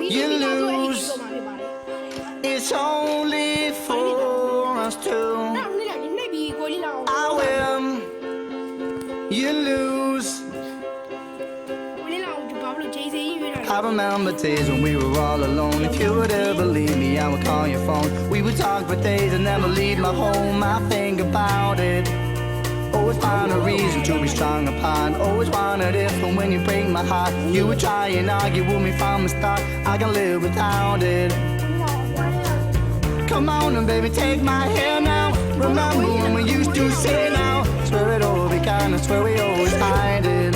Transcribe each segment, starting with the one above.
You lose. It's only for us two. I win. You lose. I remember days when we were all alone. If you would ever leave me, I would call your phone. We would talk for days and never leave my home. I think about it. Always find a reason to be strung apart. Always wondered if and when you break my heart, you would try and argue with me from the start. I can live without it. Come on and baby, take my hand now. Remember when we used to say now. Swear it all began, I swear we always hide it.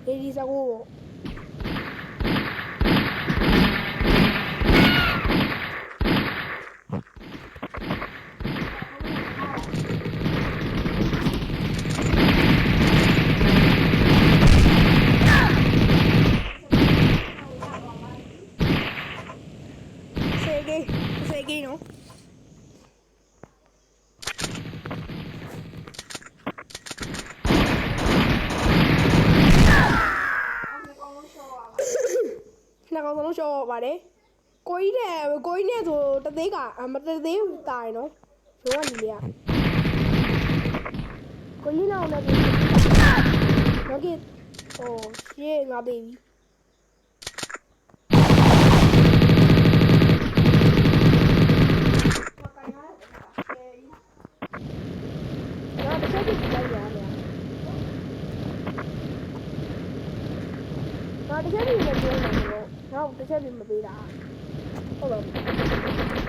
ဒီစကိုစေကေနော်နှစ်ကောင်လုံးရှော့ပါတယ်ကိုကြီးနဲ့ဆိုတသေးကမတသေးတာရနော်ဘယ်ကလူလေးอ่ะကိုကြီးနောက်နဲ့နော်ကဟိုရှေ့ငါဘေဘီတစ်ချက်ပြီးမပေးဘူးတော့တစ်ချက်ပြီးမပေးတာဟုတ်ပါဘူး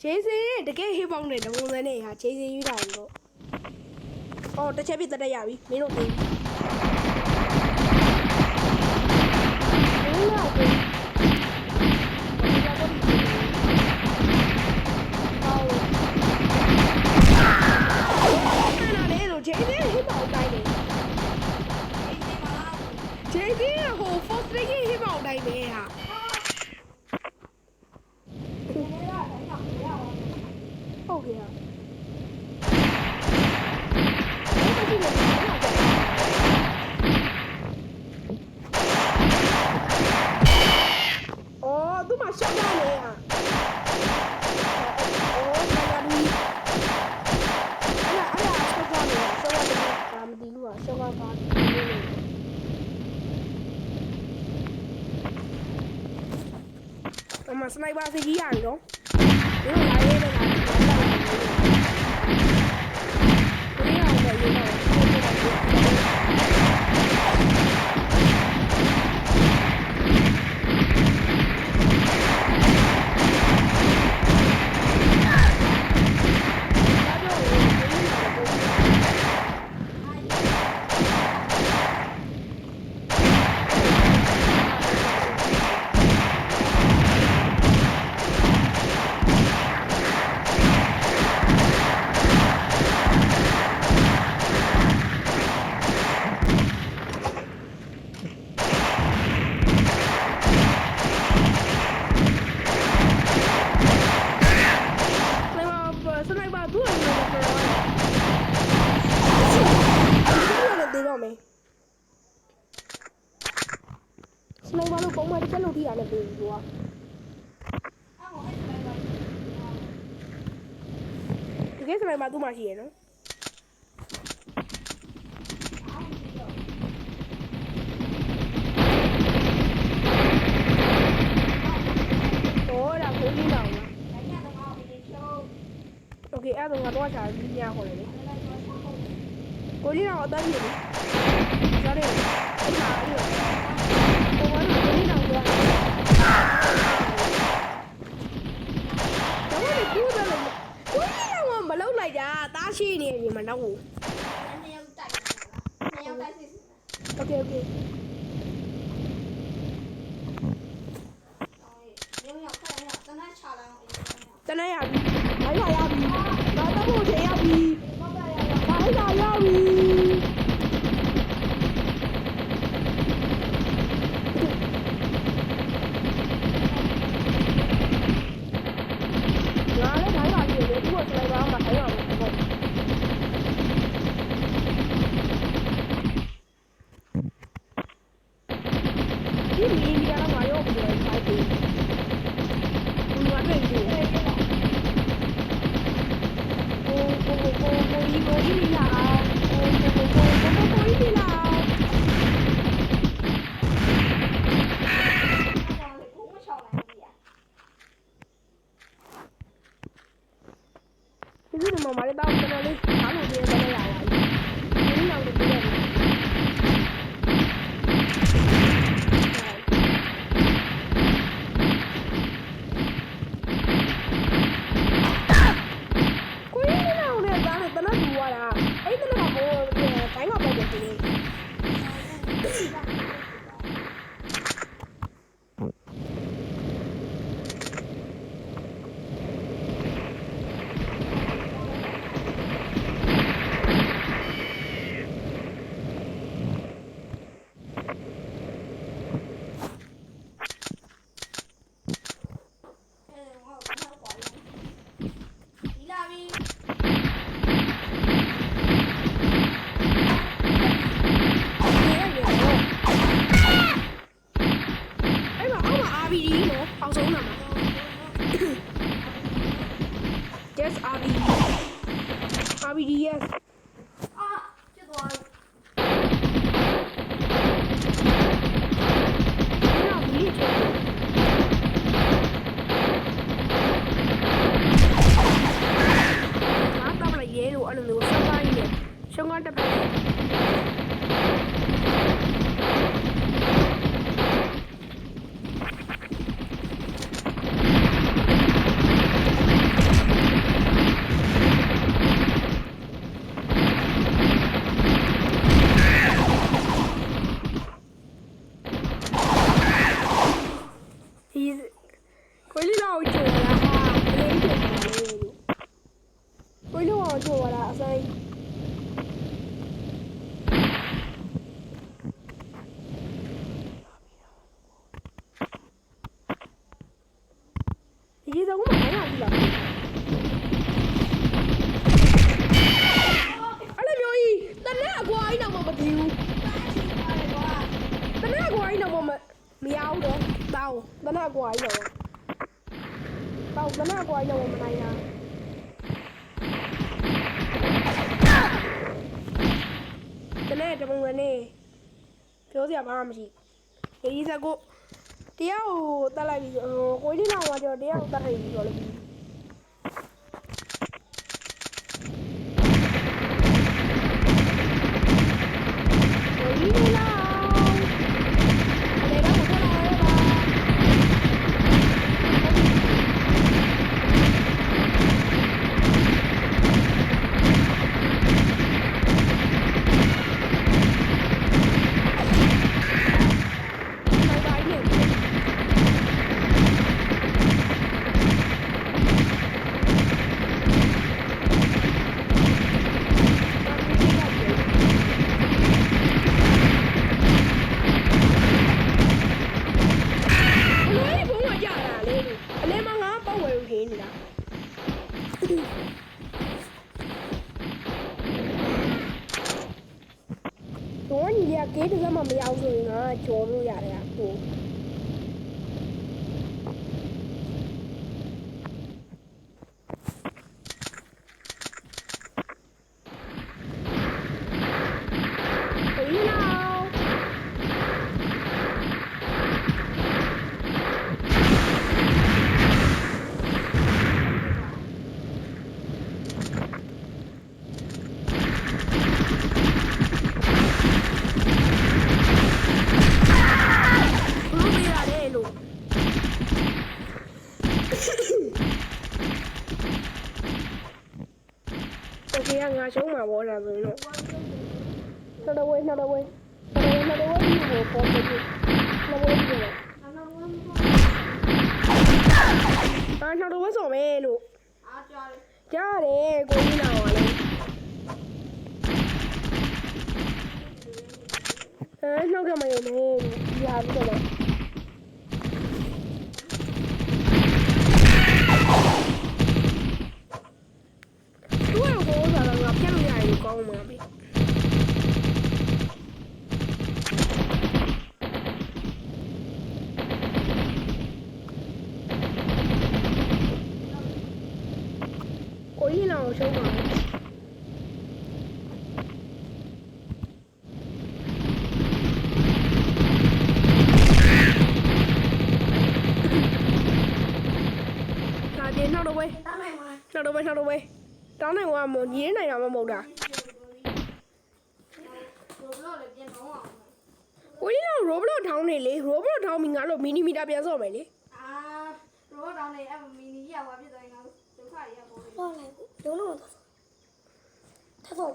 ဂျေးစင်တကယ်ဟိပေါင်းတဲ့ဒုံစန်းနဲ့ဟာဂျေးစင်ယူတာလို့အော်တစ်ချက်ပြတ်တက်ရပြီမင်းတို့သိဘူးဟုတ်လားကိုဂျေးစင်ဟိပေါင်းတိုင်းတယ်ဂျေးစင်ဟို first day ဟိပေါင်းတိုင်းပဲဟာဟုတ်ကဲ့အော်သူမရှောက်ရလေဟာအော်ဘာလို့အဲ့ရှောက်ရလေရှောက်ရတယ်ဒါမသိဘူးอ่ะရှောက်ရပါအမစနိုက်ပါစီကြီးရပြီနော်ဒီလိုလာရဲနေတာစနိုက်ပါလို့ပုံမှန်တစ်ချက်လုပ်ထိရတယ်ပြင်သူကဒီကိစ္စလိုက်မှာသူ့မှာရှိရနော်ဟောဒါကိုကြီးတော့โอเคအဲ့တော့ငါတော့ချာပြီးညခေါ်တယ်လေကိုကြီးတော့အသက်ကြီးလေကြားတယ်အဲ့ဒါအဲ့လိုကိုကြီးတော့ပြောမလောက်လိုက်တာတားရှိနေပြီမတော့ဘူးโอเคโอเค တနက်ရပြီဘိုင်းလာရပြီငါတက်ဖို့ချိန်ရပြီဘိုင်းလာရပြီငါလည်းဘိုင်းလာပြီလေသူ့ကိုစလိုက်ပါမှာထိုင်ရအောင်ပေါ့ဒီမီဒီယာမှာရောပြီးတော့ဖိုက်တယ်ဘူးဘာတွေ့ပြီကိုကြီးလာကိုကြီးလာဒီလိုမှမလေးတော့တော်လေးအားလို့ပြောရတာဒီလောက်တည်းပြောRBDS 这多让你觉得拿到了耶鲁二零六三八一相关的ဒီတော့မနိုင်ဘူးလားအဲ့လိုမျိုးကြီးတနေ့အကွာကြီးတော့မမပြီးဘူးတနေ့အကွာကြီးတော့မရဘူးတော့တောင်းတနေ့အကွာကြီးတော့တနေ့အကွာကြီးတော့မနိုင်တာတနေ့တပုံရနေပြောစရာဘာမှမရှိရေးစကောတရားကိုတက်လိုက်ပြီးကိုကြီးနောက်မှာကျတော့တရားကိုတက်လိုက်ပြီးတော့လေကိုကြီးလာအဲ့ဒါကိုထွက်လာရပါကေးတကမှမရအောင်ဆိုရင်ငါကြော်လို့ရတယ်အကိုငါရှုံးမှာပေါ်လာဆိုရင်တော့တော်ဝဲဒီကိုပေါ်တယ်တော်ဝဲဒီကို တော့ဝတ်ဆောင်မယ်လို့ အားကြားတယ် ကြားတယ်ကိုကြီးလာပါလေနှုတ်ကမရနေဒီဟာပြီးတော့သူ့ရဲ့ကိုစားတော့ငါပြတ်လို့ရတယ်ကောင်းမှာပြီကိုကြီးလာအောင်ရှုံးပါနောက်တော့ပဲ တားနိုင်မှာ တောင်းနိုင်ကမညင်းနိုင်တာမဟုတ်တာ ဘလို့လည်းပြန်တော့အောင် ကိုကြီးကရိုဘလော့ထောင်းနေလေရိုဘလော့ထောင်းပြီးငါတို့မီနီမီတာပြန်စော့မယ်လေ အာရောတောင်းနေအမီနီရပါဖြစ်သွားရင်ငါဒုက္ခရပေါ်တယ် တော့လိုက်လုံးလုံးတော့ထပ်တော့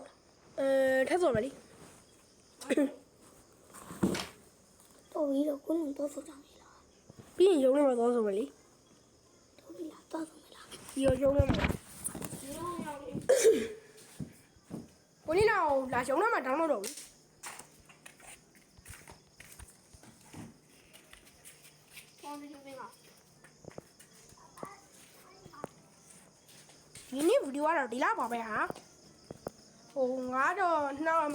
ထပ်စော့မယ်လေ တော့ပြီးတော့ကိုလုံးတော့ဆိုကြမယ်လား ပြီးရင်ရုံးထဲမှာသွားစော့မယ်လေ တော့ပြီးလားတော့ဆိုမယ်လား ပြီးတော့ရုံးထဲမှာ ဒီလိုရောက်နေ ကိုကြီးကတော့လာရုံးထဲမှာဒေါင်းလို့တော့ဘူး ပေါင်းပြီးချင်းက ဒီနေ့ဗီဒီယိုကတော့ဒီလောက်ပါပဲဟာဟိုငါတော့နှောင်း